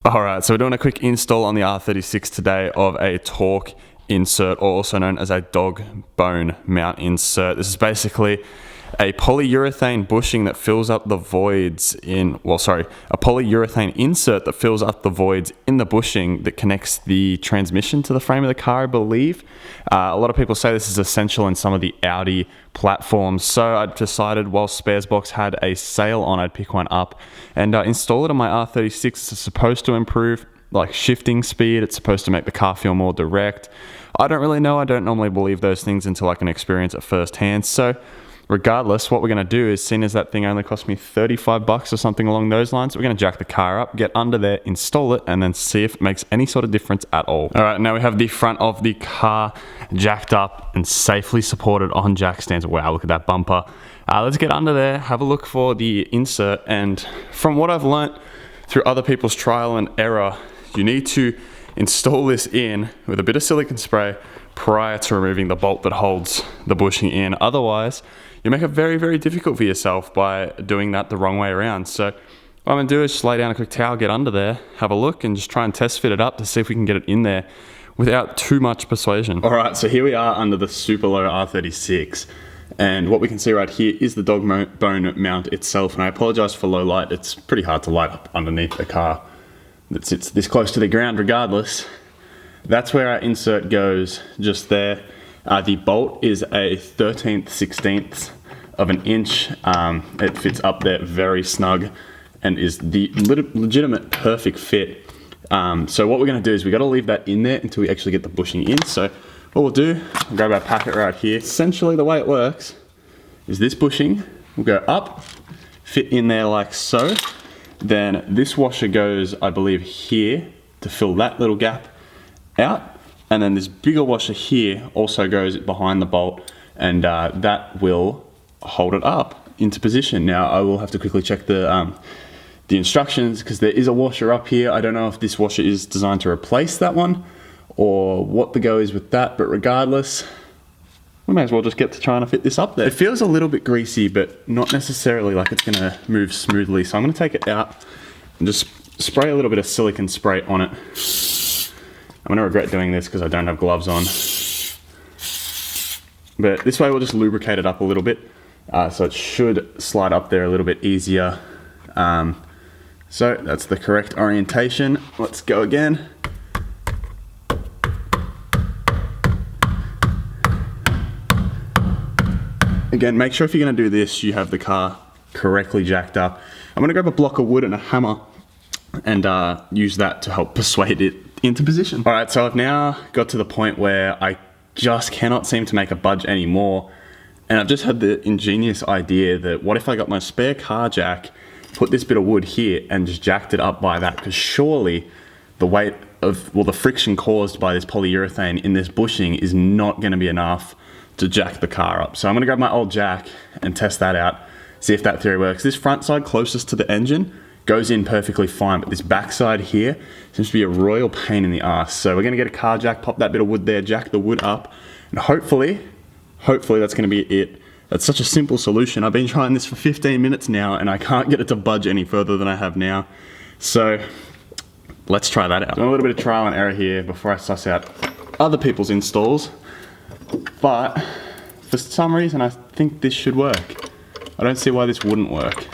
Alright, so we're doing a quick install on the R36 today of a torque insert, or also known as a Dogbone mount insert. This is basically a polyurethane bushing that fills up the voids in, a polyurethane insert that fills up the voids in the bushing that connects the transmission to the frame of the car, I believe. A lot of people say this is essential in some of the Audi platforms, so I decided while Sparesbox had a sale on, I'd pick one up and install it on my R36. It's supposed to improve like shifting speed. It's supposed to make the car feel more direct. I don't really know. I don't normally believe those things until I can experience it firsthand. So regardless, what we're going to do is, seeing as that thing only cost me 35 bucks or something along those lines, we're going to jack the car up, get under there, install it, and then see if it makes any sort of difference at all. All right, now we have the front of the car jacked up and safely supported on jack stands. Wow, look at that bumper. Let's get under there, have a look for the insert, and from what I've learnt through other people's trial and error, you need to install this in with a bit of silicone spray prior to removing the bolt that holds the bushing in. Otherwise, you make it very, very difficult for yourself by doing that the wrong way around. So what I'm gonna do is just lay down a quick towel, get under there, have a look, and just try and test fit it up to see if we can get it in there without too much persuasion. All right, so here we are under the super low R36. And what we can see right here is the Dogbone mount itself. And I apologize for low light. It's pretty hard to light up underneath a car that sits this close to the ground regardless. That's where our insert goes, just there. The bolt is a 1/13/16 of an inch. It fits up there very snug and is the legitimate perfect fit. So what we're gonna do is we gotta leave that in there until we actually get the bushing in. So what we'll do, we'll grab our packet right here. Essentially the way it works is this bushing will go up, fit in there like so. Then this washer goes, I believe, here to fill that little gap out. And then this bigger washer here also goes behind the bolt, and that will hold it up into position. Now I will have to quickly check the instructions, because there is a washer up here. I don't know if this washer is designed to replace that one or what the go is with that, but regardless, we may as well just get to trying to fit this up there. It feels a little bit greasy, but not necessarily like it's gonna move smoothly. So I'm gonna take it out and just spray a little bit of silicone spray on it. I'm gonna regret doing this because I don't have gloves on. But this way we'll just lubricate it up a little bit. So it should slide up there a little bit easier. So that's the correct orientation. Let's go again. Again, make sure if you're gonna do this, you have the car correctly jacked up. I'm gonna grab a block of wood and a hammer and use that to help persuade it into position. All right, so I've now got to the point where I just cannot seem to make a budge anymore. And I've just had the ingenious idea that what if I got my spare car jack, put this bit of wood here and just jacked it up by that, because surely the weight of, well, the friction caused by this polyurethane in this bushing is not gonna be enough to jack the car up. So I'm gonna grab my old jack and test that out, see if that theory works. This front side closest to the engine goes in perfectly fine, but this back side here seems to be a royal pain in the ass. So we're gonna get a car jack, pop that bit of wood there, jack the wood up, and hopefully that's gonna be it. That's such a simple solution. I've been trying this for 15 minutes now and I can't get it to budge any further than I have now. So let's try that out. Doing a little bit of trial and error here before I suss out other people's installs. But for some reason, I think this should work. I don't see why this wouldn't work.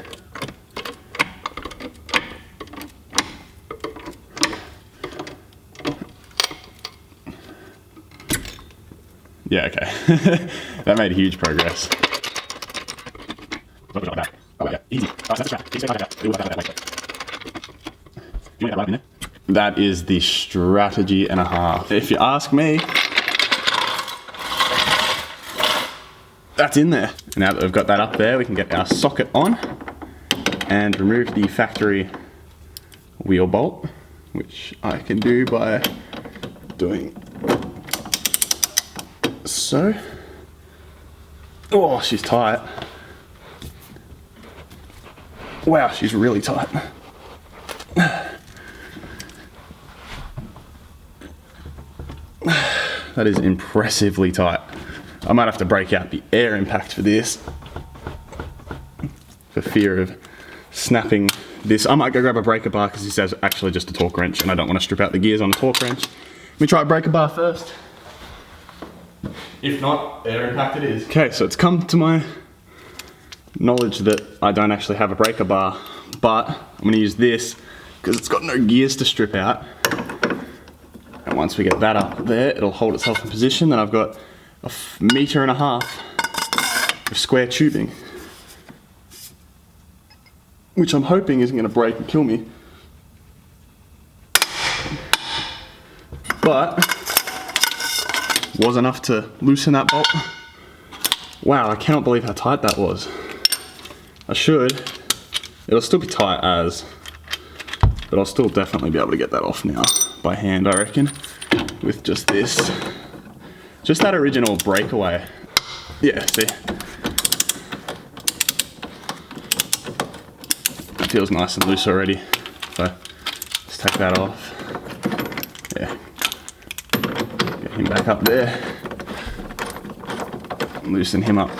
Yeah, okay. That made huge progress. That is the strategy and a half. If you ask me, that's in there. Now that we've got that up there, we can get our socket on and remove the factory wheel bolt, which I can do by doing so. Oh, she's tight. Wow, she's really tight. That is impressively tight. I might have to break out the air impact for this, for fear of snapping this. I might go grab a breaker bar because this is actually just a torque wrench and I don't want to strip out the gears on a torque wrench. Let me try a breaker bar first. If not, air impact it is. Okay, so it's come to my knowledge that I don't actually have a breaker bar, but I'm going to use this because it's got no gears to strip out. And once we get that up there, it'll hold itself in position. Then I've got a 1.5 meter of square tubing, which I'm hoping isn't going to break and kill me. But was enough to loosen that bolt. Wow, I cannot believe how tight that was. It'll still be tight but I'll still definitely be able to get that off now by hand, I reckon, with just this. Just that original breakaway. Yeah, see? It feels nice and loose already. So let's take that off. Yeah. Get him back up there. Loosen him up.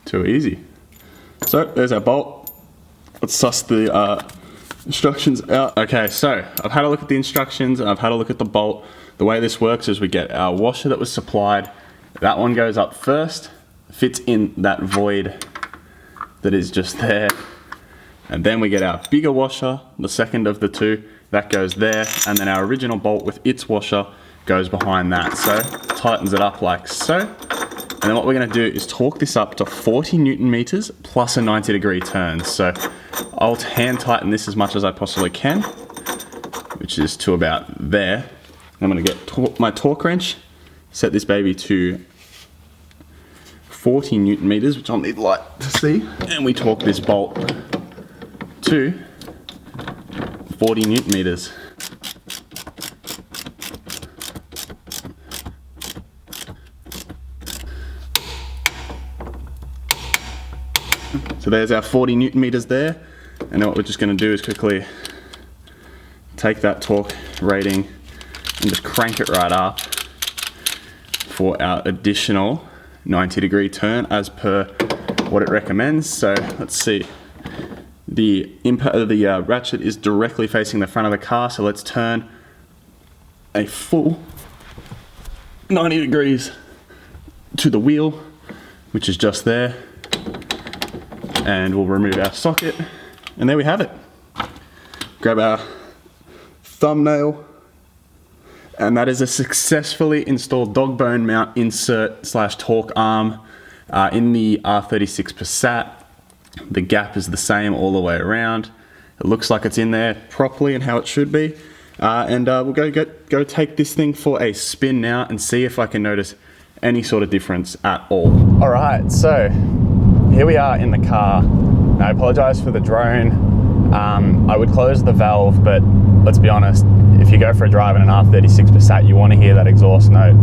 Too easy. So there's our bolt. Let's suss the instructions out. Okay, so I've had a look at the instructions and I've had a look at the bolt. The way this works is we get our washer that was supplied. That one goes up first, fits in that void that is just there. And then we get our bigger washer, the second of the two, that goes there. And then our original bolt with its washer goes behind that. So tightens it up like so. And then what we're going to do is torque this up to 40 Newton meters plus a 90-degree turn. So I'll hand tighten this as much as I possibly can, which is to about there. I'm going to get my torque wrench, set this baby to 40 Newton meters, which I'll need light to see. And we torque this bolt to 40 Newton meters. So there's our 40 Newton meters there. And then what we're just going to do is quickly take that torque rating and just crank it right up for our additional 90-degree turn as per what it recommends. So let's see. The ratchet is directly facing the front of the car, so let's turn a full 90 degrees to the wheel, which is just there. And we'll remove our socket, and there we have it. Grab our thumbnail, and that is a successfully installed Dogbone mount insert / torque arm in the R36 Passat. The gap is the same all the way around. It looks like it's in there properly and how it should be. And we'll go take this thing for a spin now and see if I can notice any sort of difference at all. All right, so here we are in the car. Now, I apologize for the drone. I would close the valve, but let's be honest, if you go for a drive in an R36 Passat, you want to hear that exhaust note.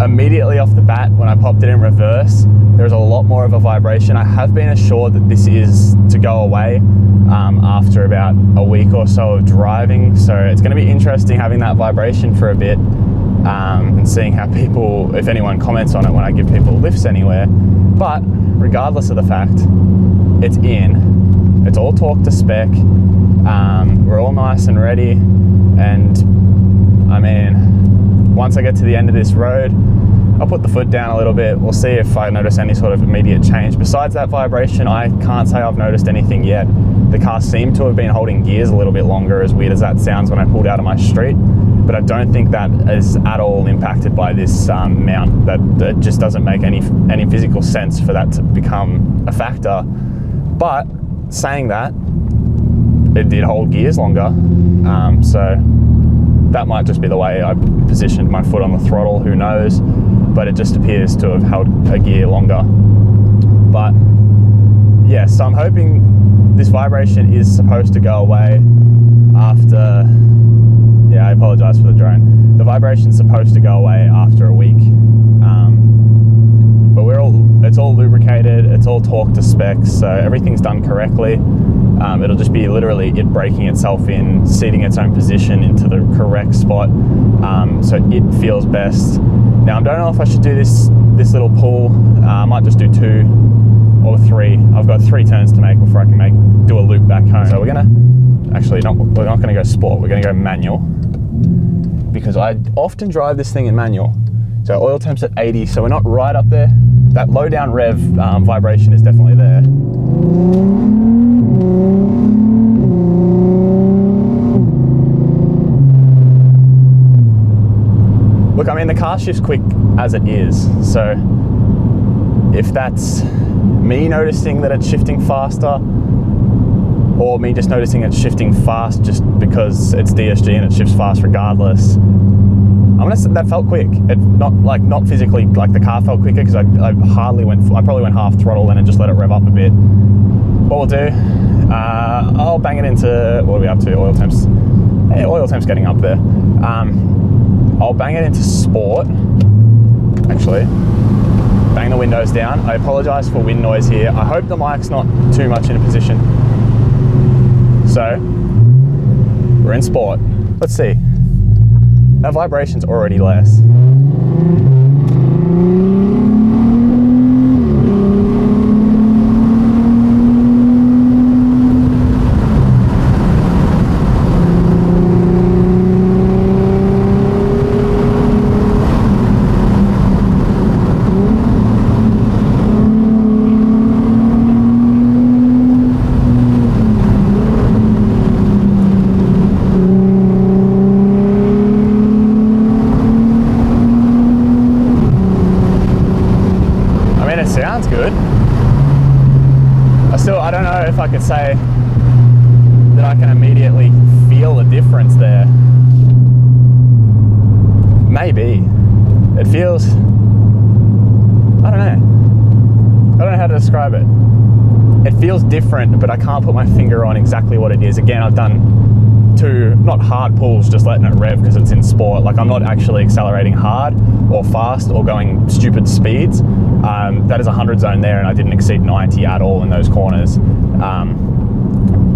Immediately off the bat, when I popped it in reverse, there's a lot more of a vibration. I have been assured that this is to go away after about a week or so of driving. So it's going to be interesting having that vibration for a bit and seeing how people, if anyone comments on it when I give people lifts anywhere. But regardless of the fact, it's in. It's all torqued to spec. We're all nice and ready. And I mean, once I get to the end of this road, I'll put the foot down a little bit. We'll see if I notice any sort of immediate change. Besides that vibration, I can't say I've noticed anything yet. The car seemed to have been holding gears a little bit longer, as weird as that sounds when I pulled out of my street. But I don't think that is at all impacted by this mount. That just doesn't make any physical sense for that to become a factor. But saying that, it did hold gears longer. So that might just be the way I positioned my foot on the throttle, who knows, but it just appears to have held a gear longer. But yeah, so I'm hoping this vibration is supposed to go away after, yeah, I apologize for the drone. The vibration's supposed to go away after a week. But it's all lubricated, it's all torque to specs, so everything's done correctly. It'll just be literally it breaking itself in, seating its own position into the correct spot, so it feels best. Now I don't know if I should do this little pull. I might just do 2 or 3. I've got 3 turns to make before I can do a loop back home. So we're not gonna go sport, we're gonna go manual, because I often drive this thing in manual. So oil temp's at 80, so we're not right up there. That low down rev vibration is definitely there. Look, I mean, the car shifts quick as it is, so if that's me noticing that it's shifting faster, or me just noticing it's shifting fast just because it's DSG and it shifts fast regardless, I'm gonna say that felt quick. It not physically, like the car felt quicker, because I probably went half throttle and then just let it rev up a bit. What we'll do, I'll bang it into, what are we up to, oil temps? Hey, oil temps getting up there. I'll bang it into sport, actually. Bang the windows down. I apologize for wind noise here. I hope the mic's not too much in a position. So, we're in sport. Let's see. That vibration's already less. Sounds good. I don't know if I could say that I can immediately feel the difference there. Maybe. It feels, I don't know how to describe it. It feels different, but I can't put my finger on exactly what it is. Again, I've done 2, not hard pulls, just letting it rev because it's in sport. Like, I'm not actually accelerating hard or fast or going stupid speeds. That is a 100 zone there, and I didn't exceed 90 at all in those corners.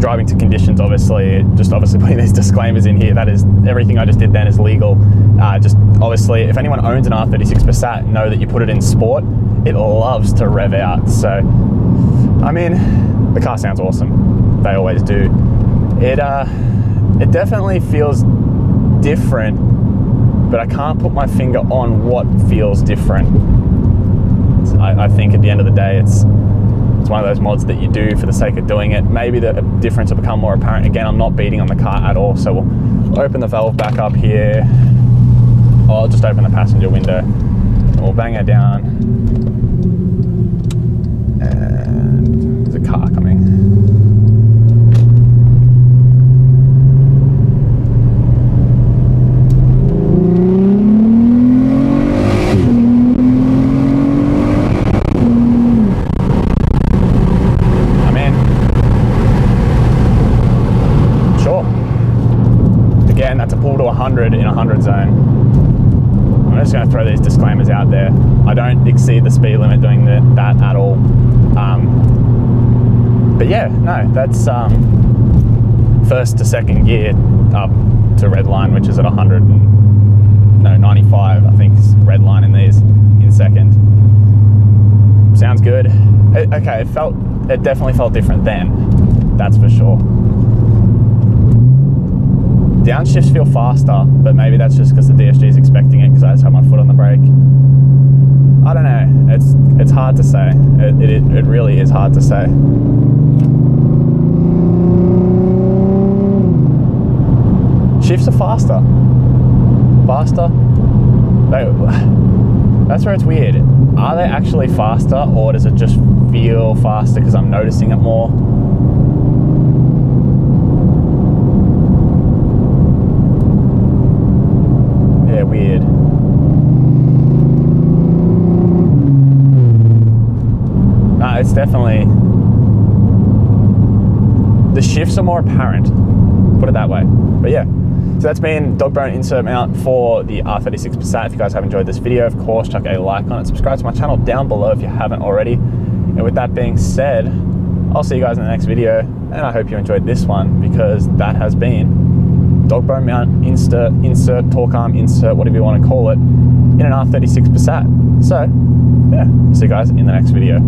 Driving to conditions, obviously putting these disclaimers in here, that is, everything I just did then is legal. Just obviously, if anyone owns an R36 Passat, know that you put it in sport, it loves to rev out. So, I mean, the car sounds awesome. They always do. It definitely feels different, but I can't put my finger on what feels different. I think at the end of the day, it's one of those mods that you do for the sake of doing it. Maybe the difference will become more apparent. Again, I'm not beating on the car at all, so we'll open the valve back up here. I'll just open the passenger window and we'll bang it down. And there's a car coming. Again, that's a pull to 100 in a 100 zone. I'm just going to throw these disclaimers out there. I don't exceed the speed limit doing that at all. But yeah, no, that's first to second gear up to red line, which is at 95, I think, is red line in these in second. Sounds good. Okay, it definitely felt different then, that's for sure. Downshifts feel faster, but maybe that's just because the DSG is expecting it because I just have my foot on the brake. I don't know. It's hard to say. It really is hard to say. Shifts are faster. That's where it's weird. Are they actually faster, or does it just feel faster because I'm noticing it more? Weird. No, it's definitely, the shifts are more apparent, put it that way. But yeah, so that's been Dogbone insert mount for the R36 Passat. If you guys have enjoyed this video, of course, chuck a like on it, subscribe to my channel down below if you haven't already. And with that being said, I'll see you guys in the next video, and I hope you enjoyed this one, because that has been Dogbone mount insert, torque arm insert, whatever you want to call it, in an R36 Passat. So yeah, see you guys in the next video.